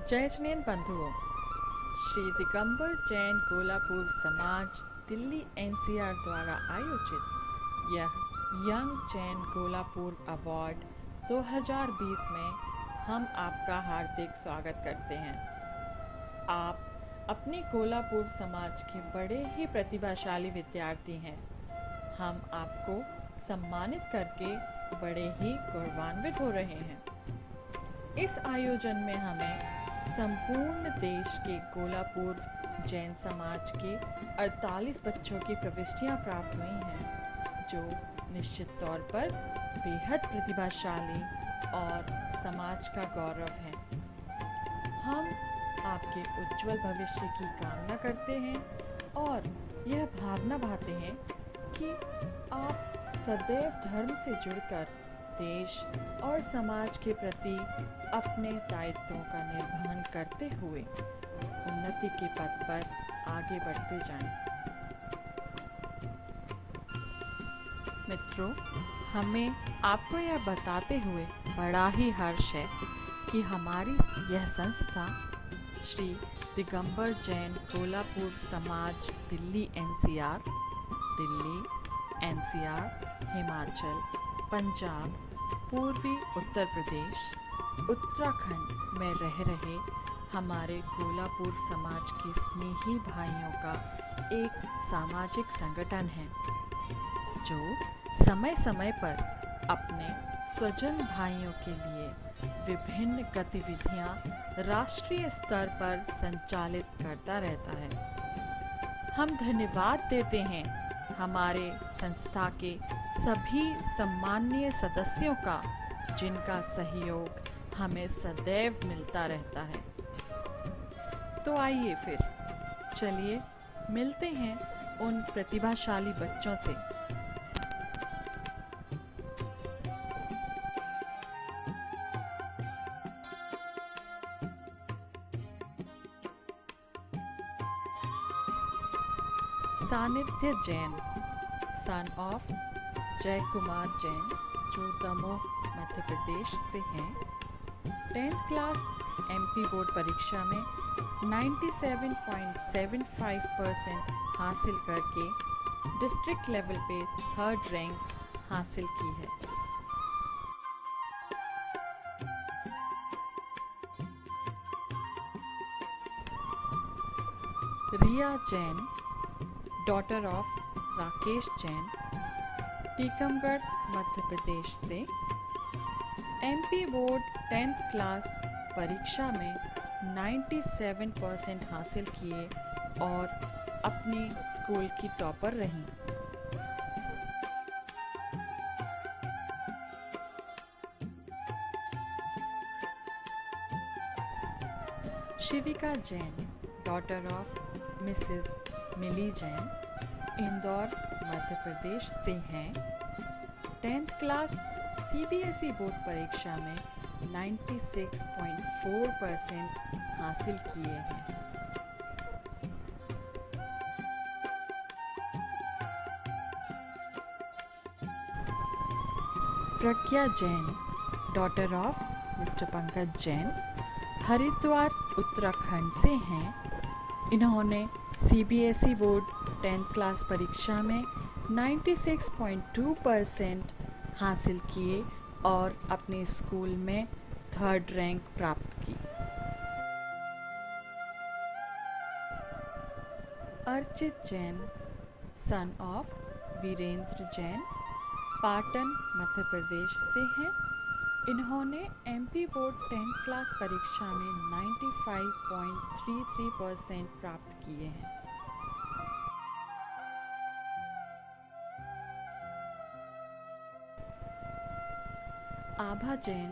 जय जैन बंधुओं, श्री दिगंबर जैन गोलापुर समाज दिल्ली एनसीआर द्वारा आयोजित यह यंग जैन गोलापुर अवार्ड 2020 में हम आपका हार्दिक स्वागत करते हैं। आप अपने गोलापुर समाज के बड़े ही प्रतिभाशाली विद्यार्थी हैं। हम आपको सम्मानित करके बड़े ही गौरवान्वित हो रहे हैं। इस आयोजन में हमें संपूर्ण देश के गोलापुर जैन समाज के 48 बच्चों की प्रविष्टियां प्राप्त हुई हैं, जो निश्चित तौर पर बेहद प्रतिभाशाली और समाज का गौरव हैं। हम आपके उज्जवल भविष्य की कामना करते हैं और यह भावना भाते हैं कि आप सदैव धर्म से जुड़कर देश और समाज के प्रति अपने दायित्वों का निर्वहन करते हुए उन्नति के पथ पर आगे बढ़ते जाएं। मित्रों, हमें आपको यह बताते हुए बड़ा ही हर्ष है कि हमारी यह संस्था श्री दिगंबर जैन गोलापुर समाज दिल्ली एनसीआर, हिमाचल, पंजाब, पूर्वी उत्तर प्रदेश, उत्तराखंड में रह रहे हमारे गोलापुर समाज के स्नेही भाइयों का एक सामाजिक संगठन है, जो समय समय पर अपने स्वजन भाइयों के लिए विभिन्न गतिविधियां राष्ट्रीय स्तर पर संचालित करता रहता है। हम धन्यवाद देते हैं हमारे संस्था के सभी सम्माननीय सदस्यों का, जिनका सहयोग हमें सदैव मिलता रहता है। तो आइए फिर चलिए मिलते हैं उन प्रतिभाशाली बच्चों से। सानिध्य जैन, सन ऑफ जय कुमार जैन, जो दमोह मध्य प्रदेश से हैं। 10th क्लास एमपी बोर्ड परीक्षा में 97.75% हासिल करके डिस्ट्रिक्ट लेवल पे 3rd रैंक हासिल की है। रिया जैन, डॉटर ऑफ राकेश जैन, टीकमगढ़ मध्य प्रदेश से एमपी बोर्ड 10th क्लास परीक्षा में 97% हासिल किए और अपनी स्कूल की टॉपर रहीं। शिविका जैन, डॉटर ऑफ मिसेस मिली जैन, इंदौर मध्य प्रदेश से हैं। 10th क्लास सीबीएसई बोर्ड परीक्षा में 96.4% हासिल किए हैं। Pragya Jain, daughter of Mr Pankaj Jain, Haridwar Uttarakhand से हैं। इन्होंने सीबीएसई बोर्ड 10th क्लास परीक्षा में 96.2% हासिल किए और अपने स्कूल में 3rd रैंक प्राप्त की। अर्चित जैन, सन ऑफ वीरेंद्र जैन, पाटन मध्य प्रदेश से हैं। इन्होंने एमपी बोर्ड 10th क्लास परीक्षा में 95.33% प्राप्त किए हैं। Abha Jain,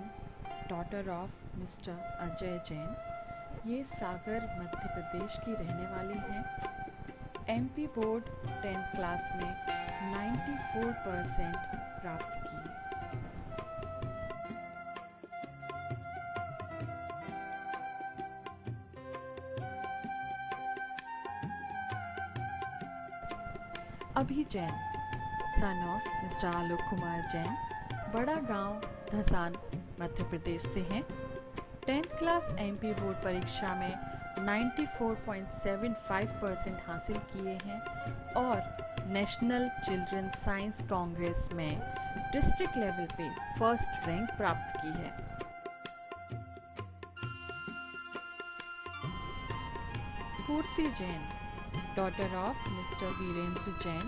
daughter of Mr Ajay Jain, ये सागर मध्य प्रदेश की रहने वाली हैं। एमपी बोर्ड 10th क्लास में 94% प्राप्त की। अभी Jain, son of mister Alok Kumar Jain, Bada Gaon Dhasan Madhya Pradesh से हैं। 10th क्लास एमपी बोर्ड परीक्षा में 94.75% हासिल किए हैं और नेशनल चिल्ड्रन साइंस कांग्रेस में डिस्ट्रिक्ट लेवल पे फर्स्ट रैंक प्राप्त की है। Purti Jain, daughter of mister Virendra Jain,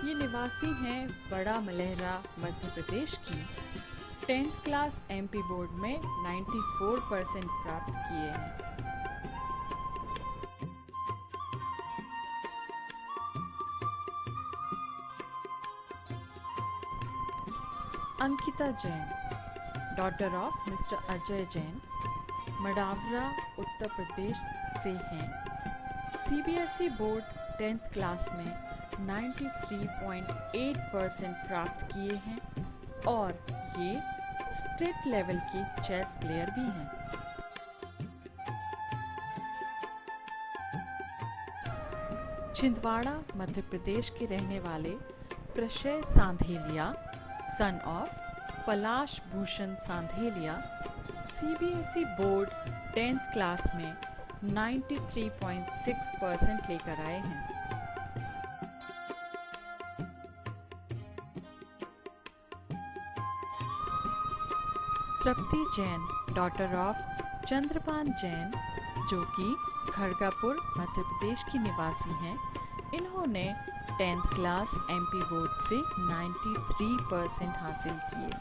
ये निवासी हैं बड़ा मलहरा मध्य प्रदेश की। 10th क्लास एमपी बोर्ड में 94% प्राप्त किए हैं। Ankita Jain, daughter of Mr Ajay Jain, Madawara Uttar Pradesh से हैं। सीबीएसई बोर्ड 10th क्लास में 93.8% प्राप्त किए हैं और ये स्टेट लेवल की चेस प्लेयर भी हैं। छिंदवाड़ा मध्य प्रदेश के रहने वाले Prashay Sandheliya, son of Palash Bhushan Sandheliya, CBSE board 10th class में 93.6% लेकर आए हैं। तृप्ति जैन, डॉटर ऑफ चंद्रपान जैन, जो कि खड़गापुर मध्य प्रदेश की निवासी हैं। इन्होंने 10th क्लास एमपी बोर्ड से 93% हासिल किए।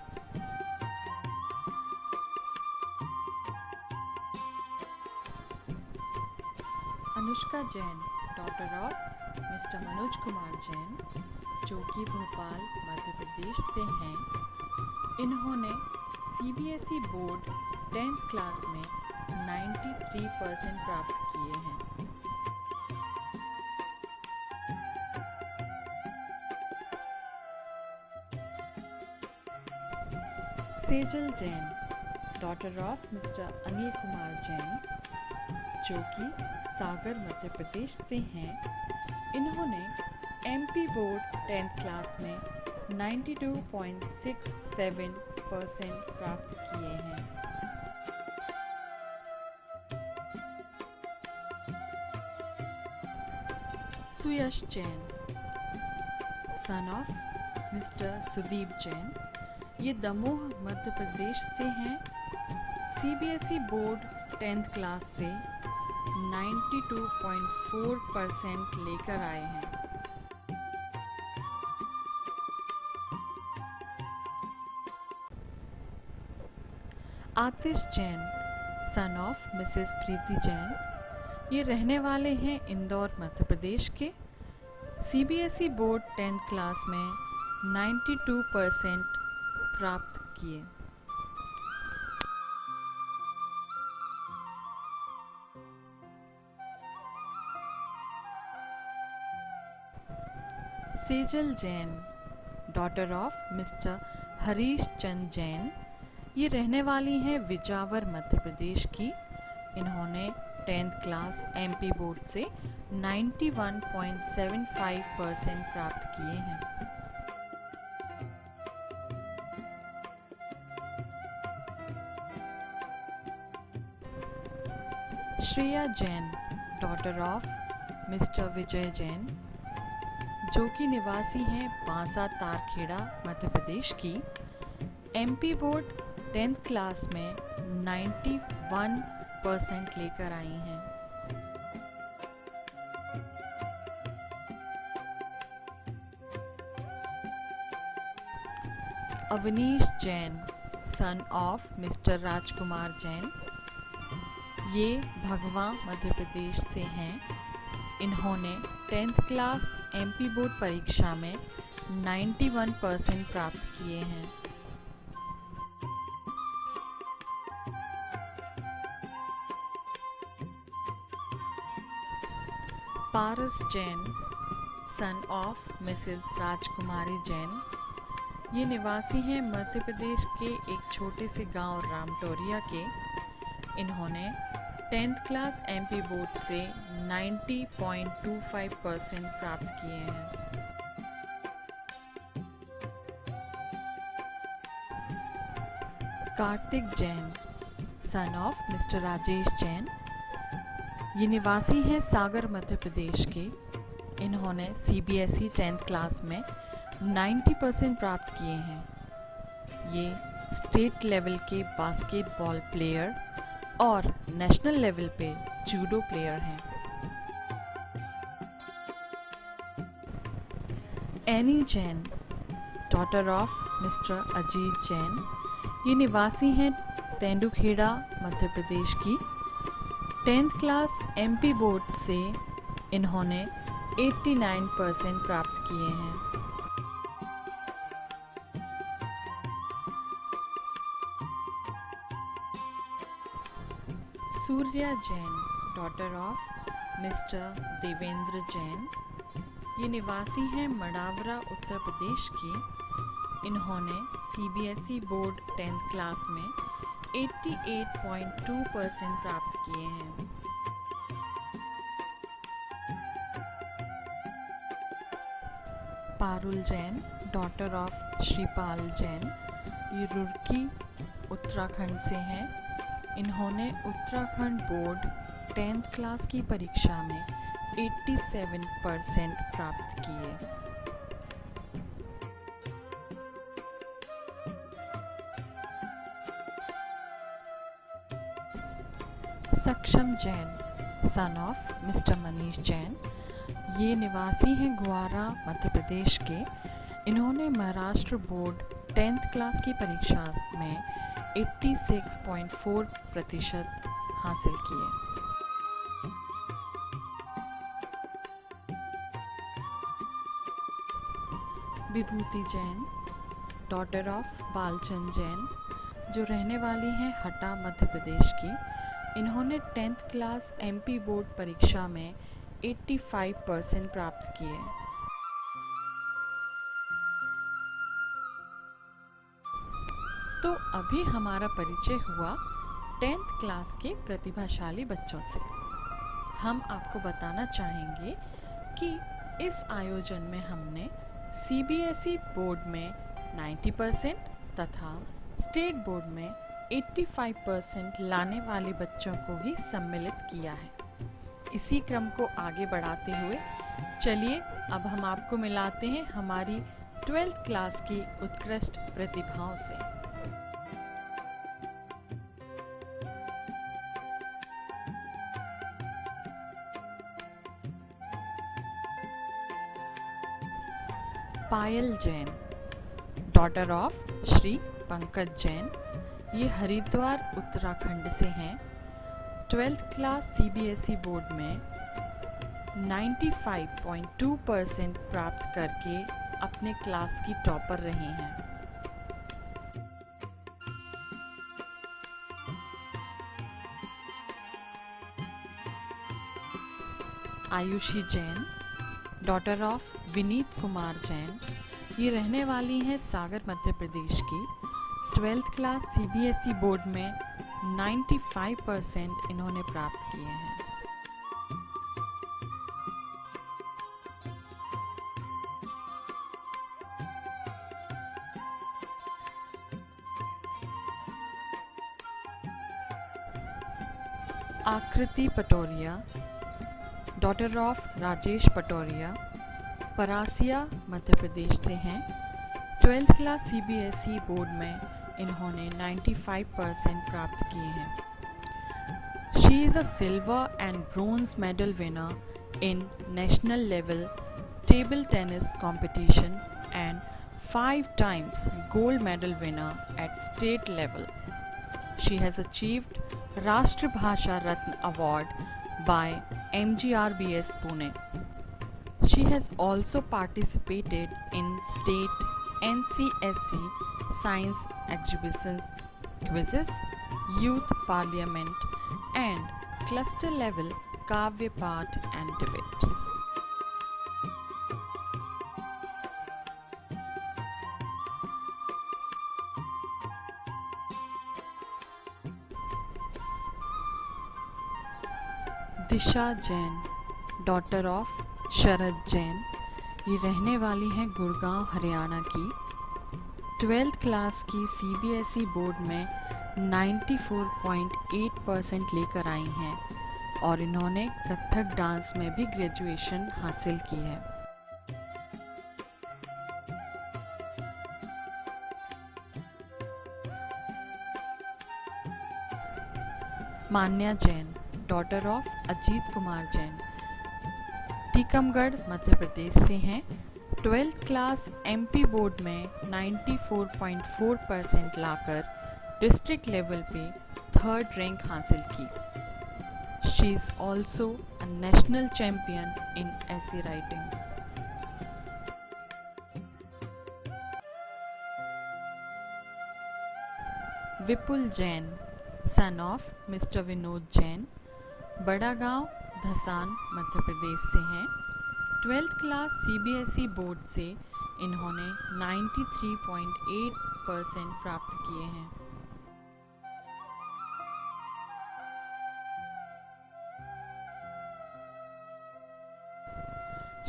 Anushka Jain, daughter of mister Manoj Kumar Jain, जो कि भोपाल मध्य प्रदेश से हैं। इन्होंने सीबीएसई बोर्ड 10th क्लास में 93% प्राप्त किए हैं। Sejal Jain, daughter of mister Anil Kumar Jain, जो कि सागर मध्य प्रदेश से हैं। इन्होंने एमपी बोर्ड 10th क्लास में 92.67% प्राप्त किए हैं। Suyash Jain, son of Mr Sudeep Jain, ये दमोह मध्य प्रदेश से हैं। सीबीएसई बोर्ड 10th क्लास से 92.4% लेकर आए हैं। आतिश जैन, सन ऑफ मिसेस प्रीति जैन, ये रहने वाले हैं इंदौर मध्य प्रदेश के। सीबीएसई बोर्ड 10th क्लास में 92% प्राप्त किए। Sejal Jain, daughter of Mr Harish Chand Jain, ये रहने वाली हैं विजावर मध्य प्रदेश की। इन्होंने 10th क्लास एमपी बोर्ड से 91.75% प्राप्त किए हैं। Shreya Jain, daughter of Mr Vijay Jain, जो कि निवासी हैं बांसा तारखेड़ा मध्य प्रदेश की। एमपी बोर्ड 10th क्लास में 91% लेकर आई हैं। Avneesh Jain, son of Mr Rajkumar Jain, ये भगवा मध्य प्रदेश से हैं। इन्होंने 10th क्लास एमपी बोर्ड परीक्षा में 91% प्राप्त किए हैं। Paras Jain, son of Mrs राजकुमारी जैन, ये निवासी हैं मध्य प्रदेश के एक छोटे से गांव रामटोरिया के। इन्होंने 10th क्लास एमपी बोर्ड से 90.25% प्राप्त किए हैं। Kartik Jain, son of mister Rajesh Jain. ये निवासी हैं सागर मध्य प्रदेश के। इन्होंने CBSE 10th क्लास में 90% प्राप्त किए हैं। ये स्टेट लेवल के बास्केटबॉल प्लेयर और नेशनल लेवल पे जूडो प्लेयर हैं। Any Jain, daughter of mister Ajit Jain. ये निवासी हैं तेंदुखेड़ा मध्य प्रदेश की। 10th क्लास MP बोर्ड से इन्होंने 89% प्राप्त किए हैं। Surya Jain, daughter of mister Devendra Jain. ये निवासी हैं मडावरा उत्तर प्रदेश की। इन्होंने CBSE बोर्ड 10th क्लास में 88.2% प्राप्त किए हैं। Parul Jain, daughter of Shripal Jain. ये रुड़की उत्तराखंड से हैं। इन्होंने उत्तराखंड बोर्ड 10th क्लास की परीक्षा में 87% प्राप्त किए। सक्षम Jain, son of mister Manish Jain. ये निवासी हैं ग्वारा मध्य प्रदेश के। इन्होंने महाराष्ट्र बोर्ड 10th क्लास की परीक्षा में 86.4% हासिल किए। विभूति जैन, डॉटर ऑफ बालचंद जैन, जो रहने वाली हैं हटा मध्य प्रदेश की। इन्होंने 10th क्लास MP बोर्ड परीक्षा में 85% प्राप्त किए। तो अभी हमारा परिचय हुआ 10th क्लास के प्रतिभाशाली बच्चों से। हम आपको बताना चाहेंगे कि इस आयोजन में हमने CBSE बोर्ड में 90% तथा स्टेट बोर्ड में 85% लाने वाले बच्चों को ही सम्मिलित किया है। इसी क्रम को आगे बढ़ाते हुए चलिए अब हम आपको मिलाते हैं हमारी 12th क्लास की उत्कृष्ट प्रतिभाओं से। पायल जैन, डॉटर ऑफ श्री पंकज जैन। ये हरिद्वार उत्तराखंड से हैं। 12th क्लास CBSE बोर्ड में 95.2% प्राप्त करके अपने क्लास की टॉपर रहे हैं। Ayushi Jain, daughter of Vineet Kumar Jain. ये रहने वाली हैं सागर मध्य प्रदेश की। 12th क्लास CBSE बोर्ड में 95% इन्होंने प्राप्त किए हैं। आकृति पटोरिया, डॉटर ऑफ राजेश पटोरिया, परासिया मध्य प्रदेश से हैं। 12th क्लास CBSE बोर्ड में इन्होंने 95% प्राप्त किए हैं। She is a silver and bronze medal winner in national level table tennis competition and 5 times gold medal winner at state level. She has achieved Rashtrabhasha Ratna Award by MGRBS Pune. She has also participated in state NCSC science exhibitions, quizzes, youth parliament and cluster level Kavya Path and debate. Disha Jain, daughter of Sharad Jain. ये रहने वाली हैं गुड़गांव हरियाणा की। 12th class की CBSE board में 94.8% लेकर आई हैं और इन्होंने कथक डांस में भी ग्रेजुएशन हासिल की है। मान्या जैन, डॉटर ऑफ अजीत कुमार जैन, टीकमगढ़ मध्य प्रदेश से हैं। 12th क्लास एमपी बोर्ड में 94.4% लाकर डिस्ट्रिक्ट लेवल पे 3rd रैंक हासिल की। She is also a national champion in essay writing. Vipul Jain, son of Mr Vinod Jain, Bada Gaon Dhasan Madhya Pradesh से हैं। 12th क्लास सीबीएसई बोर्ड से इन्होंने 93.8% प्राप्त किए हैं।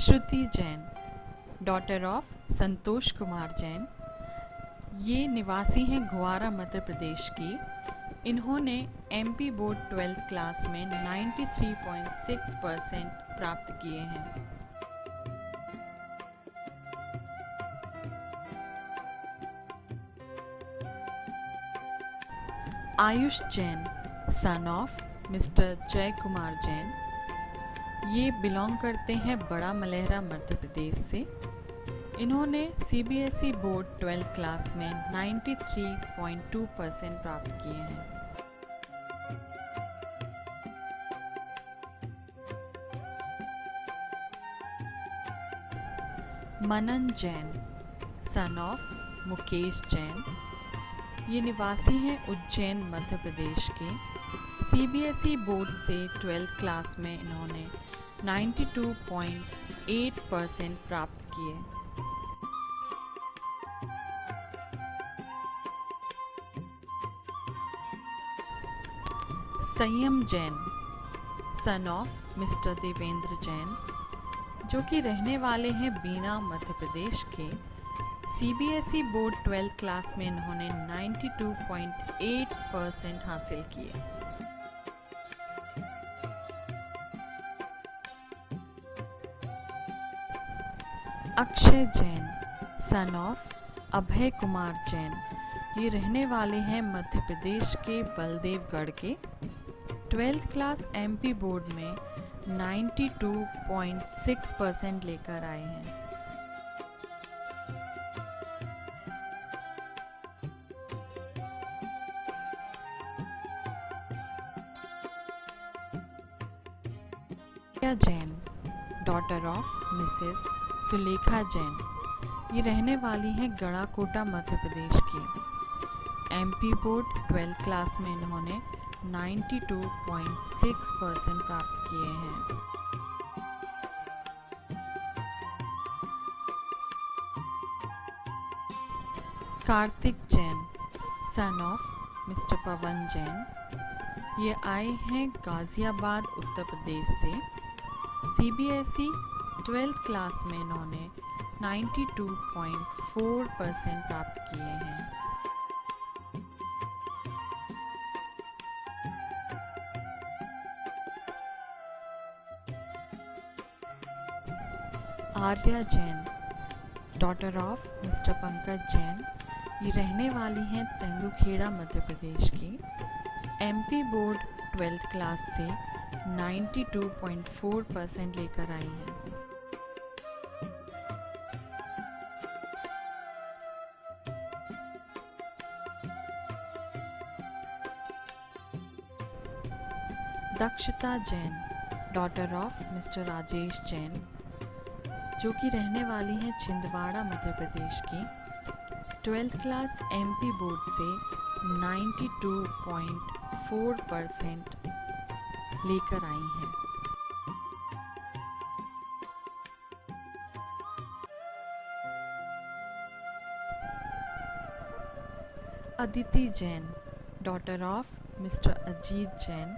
श्रुति जैन, डॉटर ऑफ संतोष कुमार जैन, ये निवासी हैं गुवारा मध्य प्रदेश की। इन्होंने एमपी बोर्ड 12th क्लास में 93.6% प्राप्त किए हैं। Ayush Jain, son of mister जय कुमार जैन, ये बिलोंग करते हैं बड़ा मलहरा मध्य प्रदेश से। इन्होंने सीबीएसई बोर्ड 12th क्लास में 93.2% प्राप्त किए हैं। मनन जैन, सन ऑफ मुकेश जैन, ये निवासी हैं उज्जैन मध्य प्रदेश के। सीबीएसई बोर्ड से 12th क्लास में इन्होंने 92.8% प्राप्त किए। संयम Jain, son of mister Devendra Jain, जो कि रहने वाले हैं बीना मध्य प्रदेश के। सीबीएसई बोर्ड 12th क्लास में इन्होंने 92.8% हासिल किए। अक्षय जैन, सन ऑफ अभय कुमार जैन, ये रहने वाले हैं मध्य प्रदेश के बलदेवगढ़ के। 12th क्लास एमपी बोर्ड में 92.6% लेकर आए हैं। Jain, daughter of Mrs Sulekha Jain, ये रहने वाली हैं गढ़ाकोटा मध्य प्रदेश की। एमपी बोर्ड 12th क्लास में इन्होंने 92.6% प्राप्त किए हैं। Kartik Jain, son of Mr Pawan Jain, ये आए हैं गाजियाबाद उत्तर प्रदेश से। सीबीएसई 12th क्लास में इन्होंने 92.4% प्राप्त किए हैं। Arya Jain, daughter of Mr Pankaj Jain, ये रहने वाली हैं तेंदुखेड़ा मध्य प्रदेश की। एमपी बोर्ड 12th क्लास से 92.4% लेकर आई हैं। दक्षता Jain, daughter of mister Rajesh Jain, जो कि रहने वाली हैं छिंदवाड़ा मध्य प्रदेश की। 12th क्लास एमपी बोर्ड से 92.4% लेकर आई हैं। Aditi Jain, daughter of mister Ajit Jain,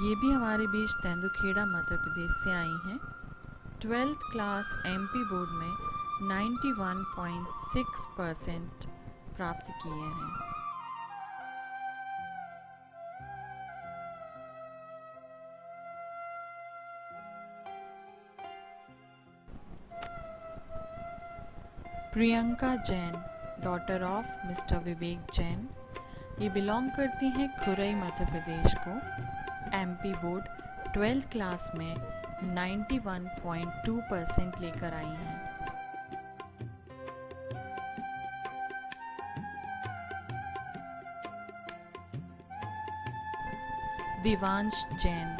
ये भी हमारे बीच तेंदुखेड़ा मध्य प्रदेश से आई हैं। 12th क्लास एमपी बोर्ड में 91.6% प्राप्त किए हैं। Priyanka Jain, daughter of Mr Vivek Jain. ये बिलोंग करती हैं खुरई मध्य प्रदेश को। एमपी बोर्ड 12th क्लास में 91.2% लेकर आई हैं। Divansh Jain,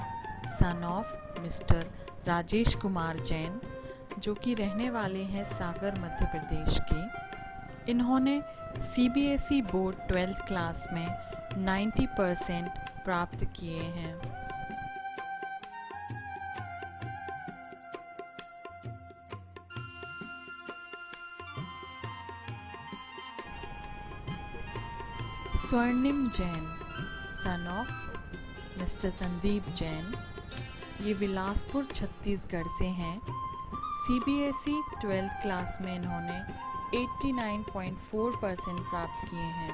son of mister Rajesh Kumar Jain, जो कि रहने वाले हैं सागर मध्य प्रदेश के। इन्होंने सीबीएसई बोर्ड 12th क्लास में 90% प्राप्त किए हैं। स्वर्णिम Jain, son of mister Sandeep Jain, ये बिलासपुर छत्तीसगढ़ से हैं। सीबीएसई 12th क्लास में इन्होंने 89.4% प्राप्त किए हैं।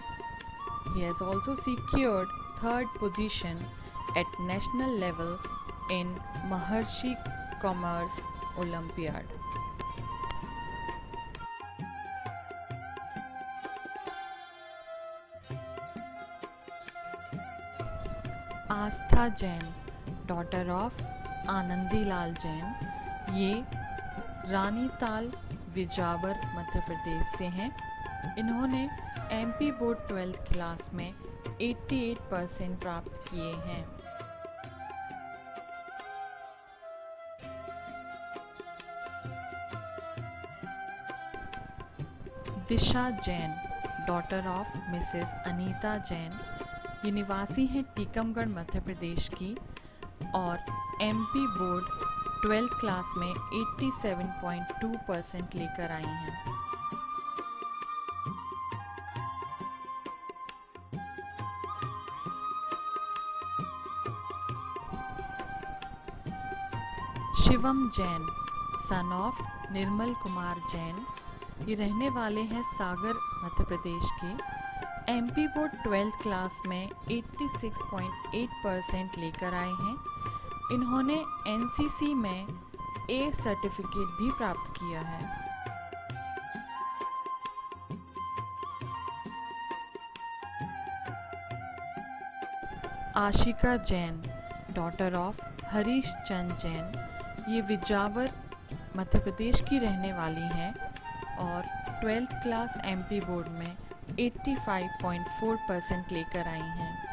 He has also secured 3rd position at national level in Maharshi Commerce Olympiad. Astha Jain, daughter of Anandi Lal Jain, ये रानीताल विजावर मध्य प्रदेश से हैं। इन्होंने एमपी बोर्ड 12th क्लास में 88% प्राप्त किए हैं। Disha Jain, daughter of Mrs Anita Jain, ये निवासी हैं टीकमगढ़ मध्य प्रदेश की और एमपी बोर्ड 12th क्लास में 87.2% लेकर आई हैं। शिवम जैन, सन ऑफ निर्मल कुमार जैन, ये रहने वाले हैं सागर मध्य प्रदेश के। एमपी बोर्ड 12th क्लास में 86.8% लेकर आए हैं। इन्होंने एनसीसी में ए सर्टिफिकेट भी प्राप्त किया है। आशिका जैन, डॉटर ऑफ हरीश चंद जैन, ये विजावर मध्य प्रदेश की रहने वाली हैं और 12th क्लास एमपी बोर्ड में 85.4% लेकर आई हैं।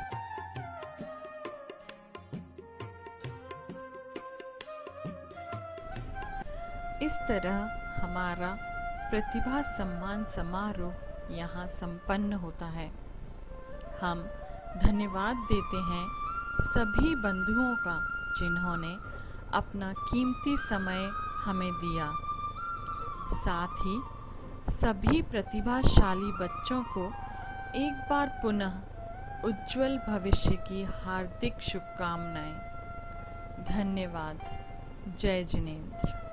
इस तरह हमारा प्रतिभा सम्मान समारोह यहाँ संपन्न होता है। हम धन्यवाद देते हैं सभी बंधुओं का जिन्होंने अपना कीमती समय हमें दिया। साथ ही सभी प्रतिभाशाली बच्चों को एक बार पुनः उज्जवल भविष्य की हार्दिक शुभकामनाएं। धन्यवाद। जय जिनेंद्र।